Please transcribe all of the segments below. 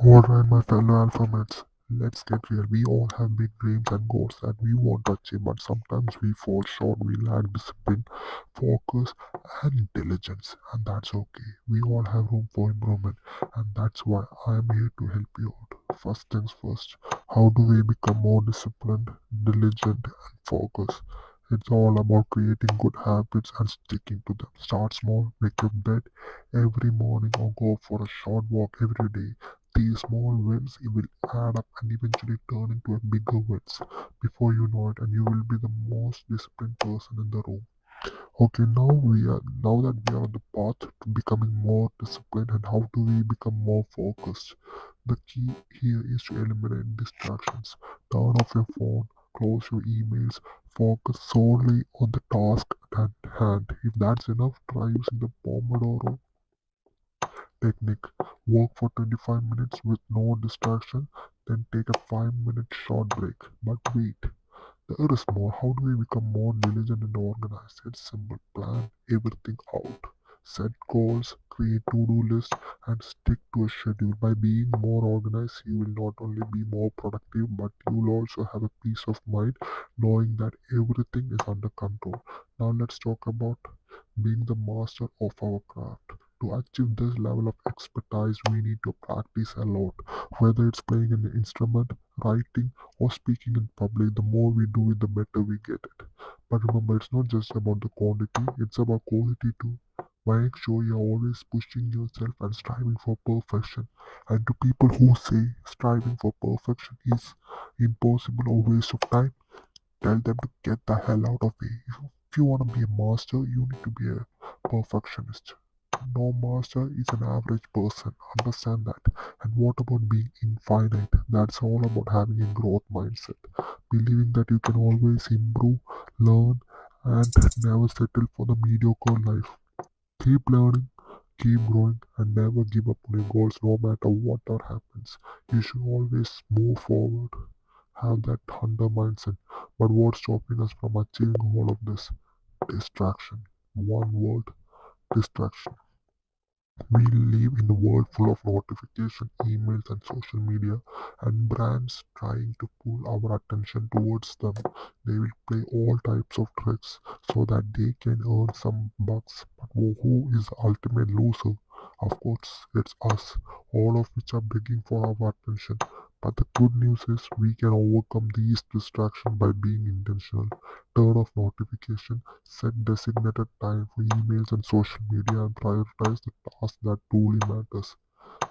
Alright, my fellow alphabets, let's get real. We all have big dreams and goals that we want to achieve, but sometimes we fall short. We lack discipline, focus, and intelligence, and that's okay. We all have room for improvement, and that's why I am here to help you out. First things first, how do we become more disciplined, diligent, and focused? It's all about creating good habits and sticking to them. Start small, make your bed every morning, or go for a short walk every day. These small wins will add up and eventually turn into a bigger wins before you know it, and you will be the most disciplined person in the room. Okay, now that we are on the path to becoming more disciplined, and how do we become more focused? The key here is to eliminate distractions. Turn off your phone, close your emails, focus solely on the task at hand. If that's enough, try using the Pomodoro technique. Work for 25 minutes with no distraction, then take a 5-minute short break. But wait, there is more. How do we become more diligent and organized? It's simple. Plan everything out. Set goals, create to-do lists, and stick to a schedule. By being more organized, you will not only be more productive, but you will also have a peace of mind knowing that everything is under control. Now let's talk about being the master of our craft. To achieve this level of expertise, we need to practice a lot. Whether it's playing an instrument, writing, or speaking in public, the more we do it, the better we get it. But remember, it's not just about the quantity, it's about quality too. Make sure you're always pushing yourself and striving for perfection. And to people who say striving for perfection is impossible or waste of time, tell them to get the hell out of here. If you want to be a master, you need to be a perfectionist. No master is an average person. Understand that. And what about being infinite? That's all about having a growth mindset. Believing that you can always improve, learn, and never settle for the mediocre life. Keep learning, keep growing, and never give up on your goals no matter what happens. You should always move forward. Have that hunter mindset. But what's stopping us from achieving all of this? Distraction. One word, distraction. We live in a world full of notification, emails, and social media, and brands trying to pull our attention towards them. They will play all types of tricks so that they can earn some bucks. But who is the ultimate loser? Of course, it's us, all of which are begging for our attention. But the good news is we can overcome these distractions by being intentional. Turn off notification, set designated time for emails and social media, and prioritize the tasks that truly matters.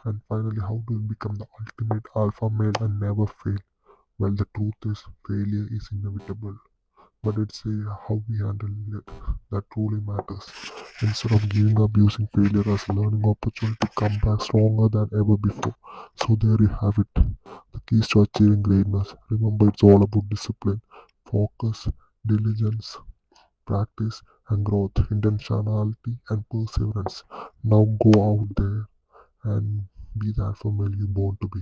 And finally, how to become the ultimate alpha male and never fail? Well, the truth is, failure is inevitable, but it's how we handle it that truly matters. Instead of giving up, using failure as a learning opportunity to come back stronger than ever before. So there you have it. The keys to achieving greatness. Remember, it's all about discipline, focus, diligence, practice and growth, intentionality and perseverance. Now go out there and be the alpha male you're born to be.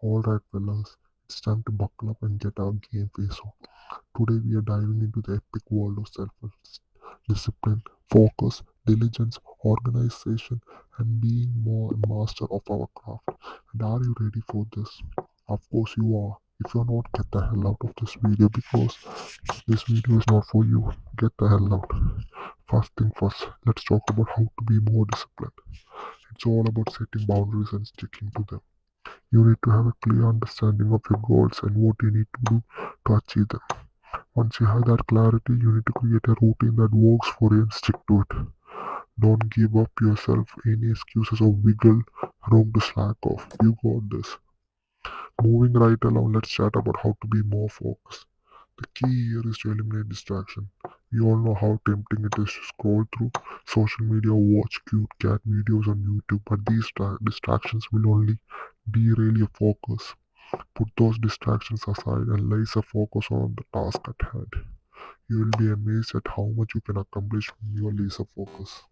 Alright, fellas, it's time to buckle up and get our game face on. Today we are diving into the epic world of self discipline, focus, diligence, organization, and being more a master of our craft. And are you ready for this? Of course you are. If you're not, get the hell out of this video because this video is not for you. Get the hell out. First thing first, let's talk about how to be more disciplined. It's all about setting boundaries and sticking to them. You need to have a clear understanding of your goals and what you need to do to achieve them. Once you have that clarity, you need to create a routine that works for you and stick to it. Don't give up yourself any excuses or wiggle room to slack off. You got this. Moving right along, let's chat about how to be more focused. The key here is to eliminate distraction. We all know how tempting it is to scroll through social media or watch cute cat videos on YouTube, but these distractions will only derail your focus. Put those distractions aside and laser focus on the task at hand. You will be amazed at how much you can accomplish when you are laser focus.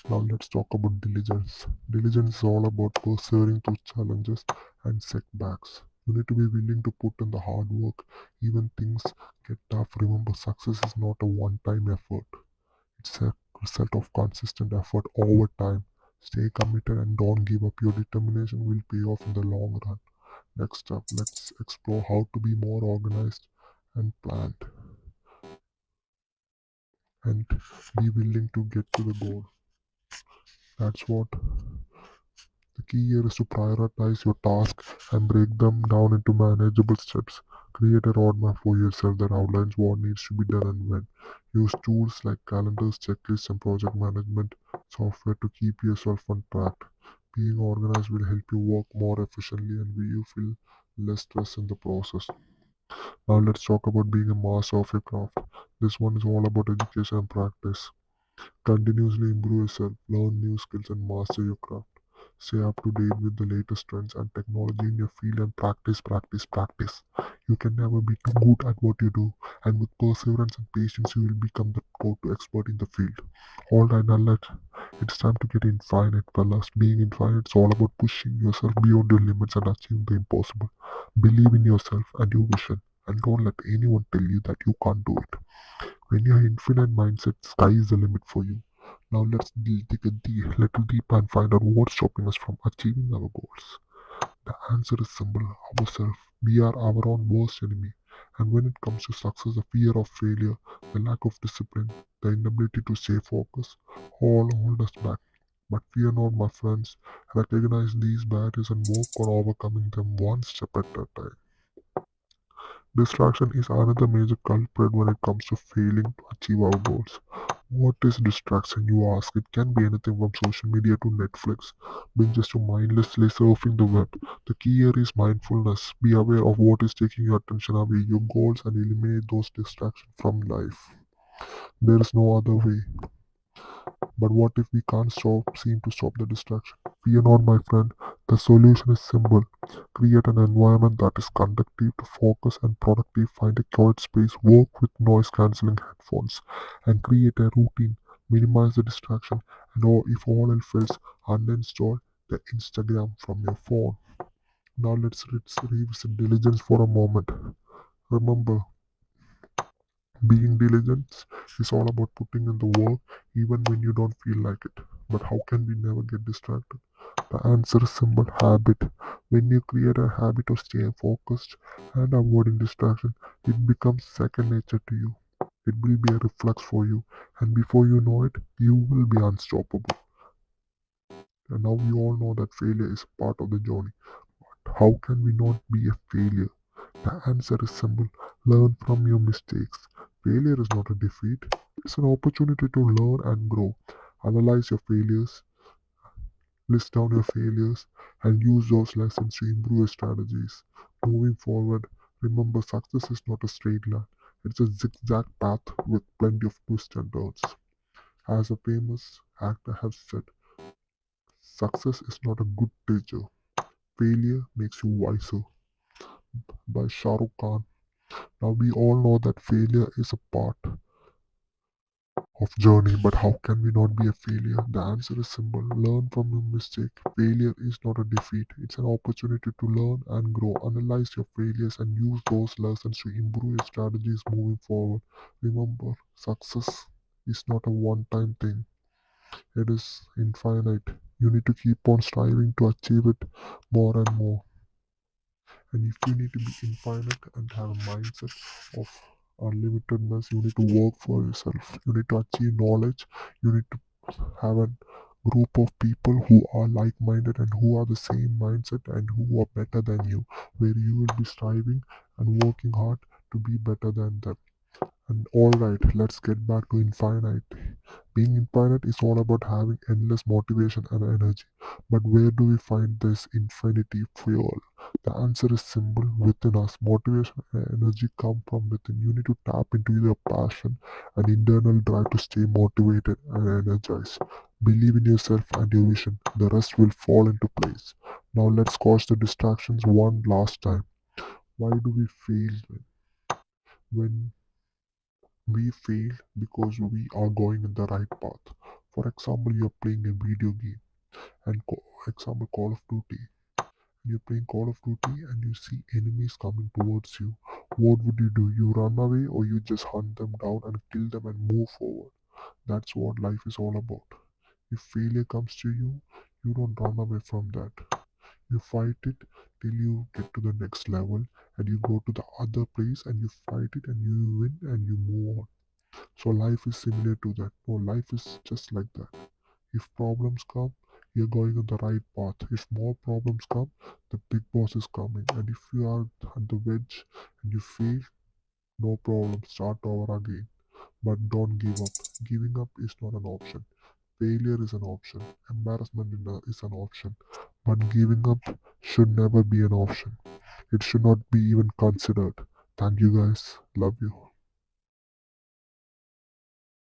Now let's talk about diligence. Diligence is all about persevering through challenges and setbacks. You need to be willing to put in the hard work even things get tough. Remember, success is not a one-time effort. It's a result of consistent effort over time. Stay committed and don't give up. Your determination will pay off in the long run. Next up, let's explore how to be more organized and planned and be willing to get to the goal. That's what the key here is to prioritize your tasks and break them down into manageable steps. Create a roadmap for yourself that outlines what needs to be done and when. Use tools like calendars, checklists, and project management software to keep yourself on track. Being organized will help you work more efficiently and you feel less stress in the process. Now let's talk about being a master of your craft. This one is all about education and practice. Continuously improve yourself, learn new skills, and master your craft. Stay up to date with the latest trends and technology in your field and practice, practice, practice. You can never be too good at what you do, and with perseverance and patience, you will become the go-to expert in the field. Alright, now it's time to get infinite, fellas. Being infinite is all about pushing yourself beyond your limits and achieving the impossible. Believe in yourself and your vision, and don't let anyone tell you that you can't do it. When you have infinite mindset, sky is the limit for you. Now let's dig a little deeper and find out what's stopping us from achieving our goals. The answer is simple: ourselves. We are our own worst enemy. And when it comes to success, the fear of failure, the lack of discipline, the inability to stay focused, all hold us back. But fear not, my friends. Recognize these barriers and work on overcoming them one step at a time. Distraction is another major culprit when it comes to failing to achieve our goals. What is distraction, you ask? It can be anything from social media to Netflix, binges to mindlessly surfing the web. The key here is mindfulness. Be aware of what is taking your attention away, your goals, and eliminate those distractions from life. There is no other way. But what if we can't seem to stop the distraction? Fear not, my friend. The solution is simple. Create an environment that is conducive to focus and productive. Find a quiet space. Work with noise cancelling headphones. And create a routine. Minimize the distraction. And if all else fails, uninstall the Instagram from your phone. Now let's revisit diligence for a moment. Remember, being diligent is all about putting in the work even when you don't feel like it. But how can we never get distracted? The answer is simple: habit. When you create a habit of staying focused and avoiding distraction, it becomes second nature to you. It will be a reflex for you, and before you know it, you will be unstoppable. And now we all know that failure is part of the journey. How can we not be a failure? The answer is simple: learn from your mistakes. Failure is not a defeat, it's an opportunity to learn and grow. Analyze your failures, list down your failures, and use those lessons to improve your strategies. Moving forward, remember success is not a straight line, it's a zigzag path with plenty of twists and turns. As a famous actor has said, success is not a good teacher, failure makes you wiser. By Shah Rukh Khan. Now we all know that failure is a part of journey, but how can we not be a failure? The answer is simple: learn from your mistake. Failure is not a defeat, it's an opportunity to learn and grow. Analyze your failures and use those lessons to improve your strategies moving forward. Remember, success is not a one-time thing, it is infinite. You need to keep on striving to achieve it more and more. And if you need to be infinite and have a mindset of unlimitedness, you need to work for yourself. You need to achieve knowledge. You need to have a group of people who are like-minded and who are the same mindset and who are better than you, where you will be striving and working hard to be better than them. And alright, let's get back to infinite. Being infinite is all about having endless motivation and energy. But where do we find this infinity fuel? The answer is simple: within us. Motivation and energy come from within. You need to tap into your passion and internal drive to stay motivated and energized. Believe in yourself and your vision. The rest will fall into place. Now let's squash the distractions one last time. Why do we fail when we fail? Because we are going in the right path. For example, you're playing a video game and example Call of Duty. You're playing Call of Duty and you see enemies coming towards you. What would you do? You run away or you just hunt them down and kill them and move forward. That's what life is all about. If failure comes to you, you don't run away from that. You fight it till you get to the next level and you go to the other place and you fight it and you win and you move on. So life is similar to that. No, life is just like that. If problems come, you're going on the right path. If more problems come, the big boss is coming. And if you are at the wedge and you fail, no problem, start over again. But don't give up. Giving up is not an option. Failure is an option. Embarrassment is an option. But giving up should never be an option. It should not be even considered. Thank you guys. Love you.